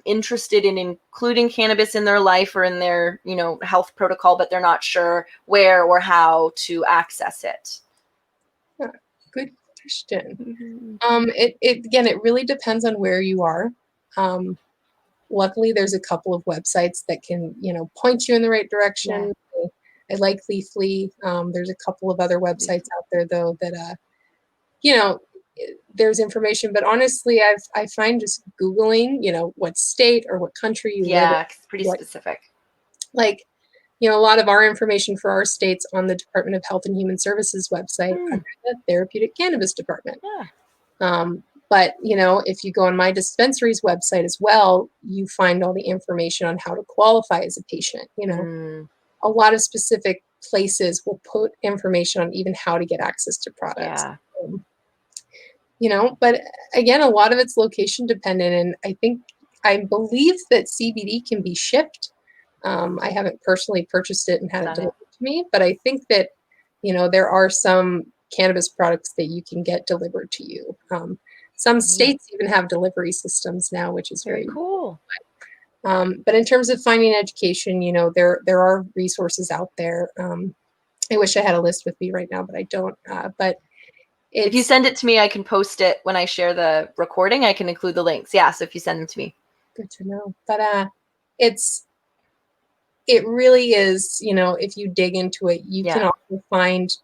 interested in including cannabis in their life or in their, health protocol, but they're not sure where or how to access it? Good question. It really depends on where you are. Luckily, there's a couple of websites that can, point you in the right direction. I like Leafly. There's a couple of other websites out there, though, that, there's information. But honestly, I find just Googling, what state or what country you live in. It's pretty specific. A lot of our information for our state's on the Department of Health and Human Services website under the Therapeutic Cannabis Department. But, if you go on my dispensary's website as well, you find all the information on how to qualify as a patient. A lot of specific places will put information on even how to get access to products. But again, a lot of it's location dependent. And I believe that CBD can be shipped. I haven't personally purchased it and had it delivered to me, but I think that, there are some cannabis products that you can get delivered to you. Some states even have delivery systems now, which is very cool. But in terms of finding education, there are resources out there. I wish I had a list with me right now, but I don't. But if you send it to me, I can post it when I share the recording. I can include the links. So if you send them to me. Good to know. But it really is, if you dig into it, you can also find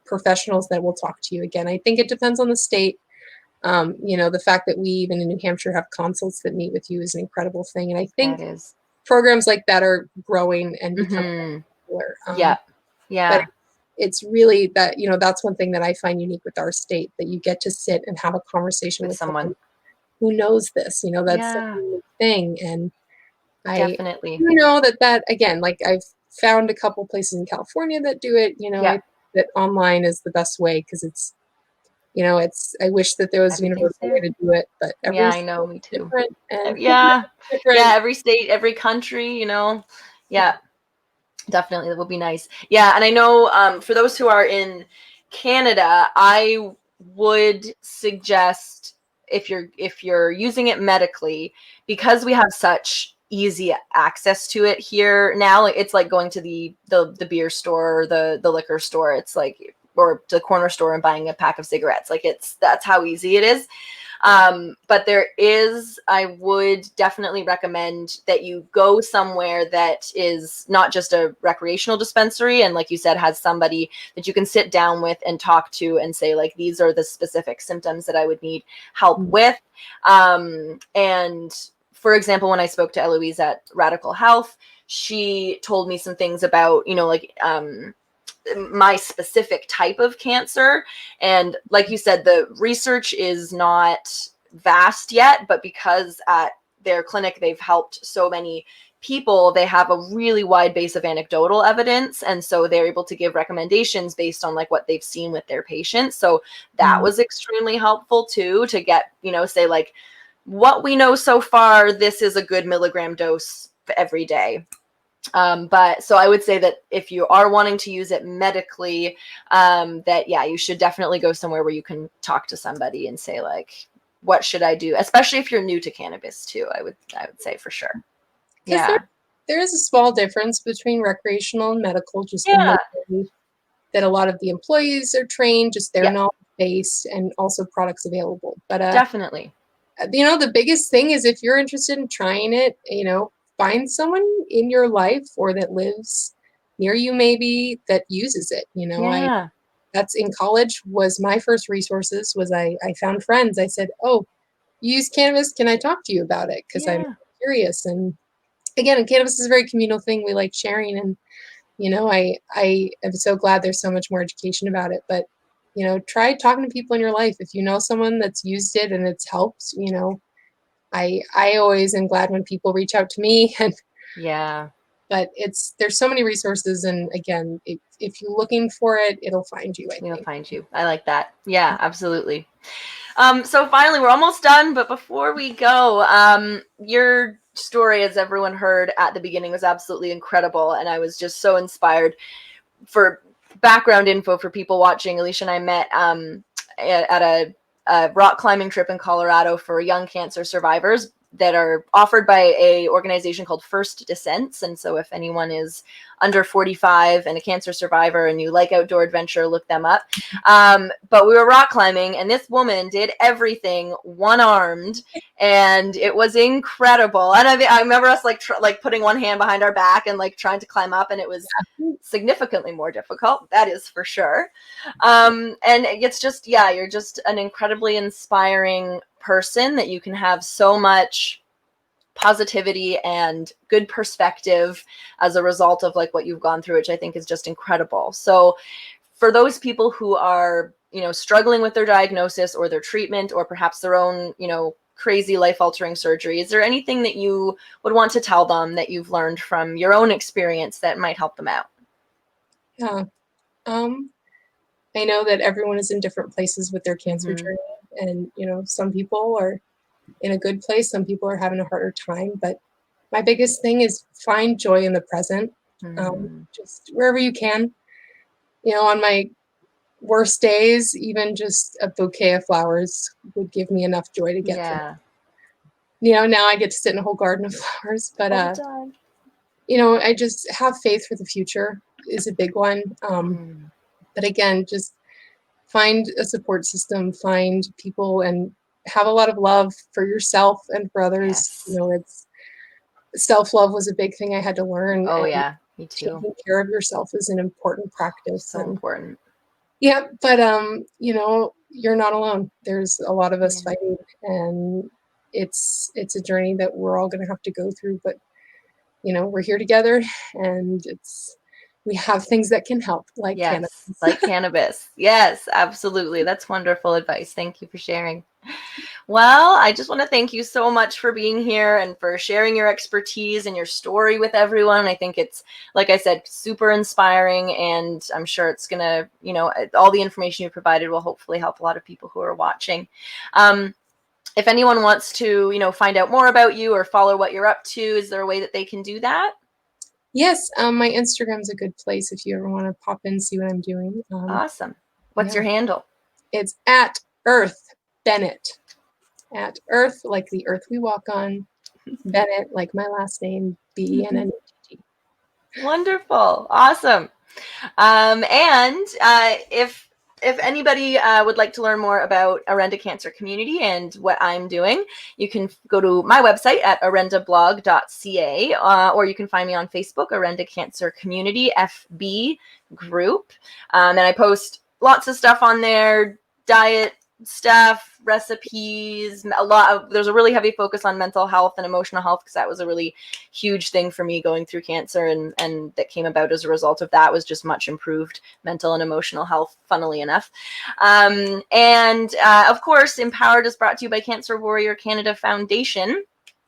professionals that will talk to you. Again, I think it depends on the state. The fact that we even in New Hampshire have consults that meet with you is an incredible thing. And I think programs like that are growing and becoming popular. But it's really that, that's one thing that I find unique with our state, that you get to sit and have a conversation with someone who knows this, that's a unique thing. And definitely that again, I've found a couple places in California that do it, that online is the best way, because it's, I wish that there was a universal way to do it, but I know, me too. And every state, every country, definitely, that would be nice. And I know for those who are in Canada, I would suggest, if you're using it medically, because we have such easy access to it here now. It's like going to the beer store or the liquor store. It's like, or the corner store and buying a pack of cigarettes. Like that's how easy it is. But I would definitely recommend that you go somewhere that is not just a recreational dispensary. And like you said, has somebody that you can sit down with and talk to and say, like, these are the specific symptoms that I would need help with. And for example, when I spoke to Eloise at Radical Health, she told me some things about, like, my specific type of cancer. And like you said, the research is not vast yet, but because at their clinic they've helped so many people, they have a really wide base of anecdotal evidence, and so they're able to give recommendations based on like what they've seen with their patients. So that was extremely helpful too, to get, say, like, what we know so far, this is a good milligram dose every day. But so I would say that if you are wanting to use it medically, you should definitely go somewhere where you can talk to somebody and say, like, what should I do? Especially if you're new to cannabis too, I would say for sure. Yeah. There is a small difference between recreational and medical, just in the way that a lot of the employees are trained, just their knowledge base, and also products available. But definitely. The biggest thing is, if you're interested in trying it, find someone in your life or that lives near you maybe that uses it. That's in college was my first resources. Was I found friends. I said, oh, you use cannabis, can I talk to you about it, because I'm curious. And again, cannabis is a very communal thing. We like sharing, and I am so glad there's so much more education about it. But try talking to people in your life. If you know someone that's used it and it's helped, I always am glad when people reach out to me. And but there's so many resources, and again, if you're looking for it, it'll find you. It'll find you. I like that. Yeah, absolutely. So finally, we're almost done, but before we go, your story, as everyone heard at the beginning, was absolutely incredible, and I was just so inspired. For background info for people watching, Alicia and I met at a rock climbing trip in Colorado for young cancer survivors that are offered by a organization called First Descents. And so if anyone is under 45 and a cancer survivor and you like outdoor adventure, look them up. But we were rock climbing, and this woman did everything one-armed, and it was incredible. And I remember us like putting one hand behind our back and like trying to climb up, and it was significantly more difficult. That is for sure. And it's just, you're just an incredibly inspiring person, that you can have so much positivity and good perspective as a result of like what you've gone through, which I think is just incredible. So for those people who are, struggling with their diagnosis or their treatment, or perhaps their own, crazy life-altering surgery, is there anything that you would want to tell them that you've learned from your own experience that might help them out? Yeah. I know that everyone is in different places with their cancer journey, and some people are in a good place, some people are having a harder time, but my biggest thing is find joy in the present. Just wherever you can. On my worst days, even just a bouquet of flowers would give me enough joy to get through. Now I get to sit in a whole garden of flowers, but I just have faith for the future is a big one. But again, just find a support system, find people, and have a lot of love for yourself and for others. It's self-love was a big thing I had to learn. Oh, yeah, me too. Taking care of yourself is an important practice. So important. Yeah, but you're not alone. There's a lot of us fighting, and it's a journey that we're all going to have to go through. But we're here together, and we have things that can help, like cannabis. Like cannabis. Yes, absolutely. That's wonderful advice. Thank you for sharing. Well, I just want to thank you so much for being here and for sharing your expertise and your story with everyone. I think it's, like I said, super inspiring, and I'm sure it's going to, all the information you provided will hopefully help a lot of people who are watching. If anyone wants to, find out more about you or follow what you're up to, is there a way that they can do that? Yes, my Instagram's a good place if you ever want to pop in and see what I'm doing. Awesome. What's your handle? It's at Earth Bennett. At Earth, like the earth we walk on, Bennett, like my last name, B-E-N-N-E-T-T. Wonderful. Awesome. And if anybody would like to learn more about Orenda Cancer Community and what I'm doing, you can go to my website at orendablog.ca, or you can find me on Facebook, Orenda Cancer Community FB group. And I post lots of stuff on there, diet stuff, recipes, there's a really heavy focus on mental health and emotional health, because that was a really huge thing for me going through cancer, and that came about as a result of that was just much improved mental and emotional health, funnily enough. And of course, Empowered is brought to you by Cancer Warrior Canada Foundation.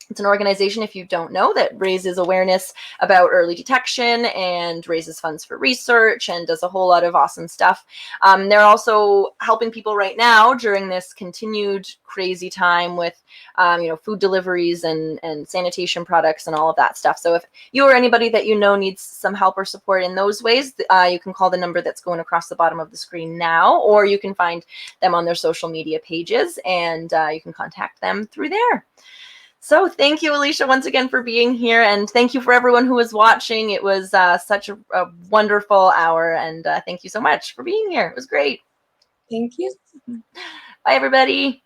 It's an organization, if you don't know, that raises awareness about early detection and raises funds for research and does a whole lot of awesome stuff. They're also helping people right now during this continued crazy time with, food deliveries and sanitation products and all of that stuff. So if you or anybody that you know needs some help or support in those ways, you can call the number that's going across the bottom of the screen now, or you can find them on their social media pages, and you can contact them through there. So thank you, Alicia, once again for being here, and thank you for everyone who was watching. It was such a wonderful hour, and thank you so much for being here. It was great. Thank you. Bye, everybody.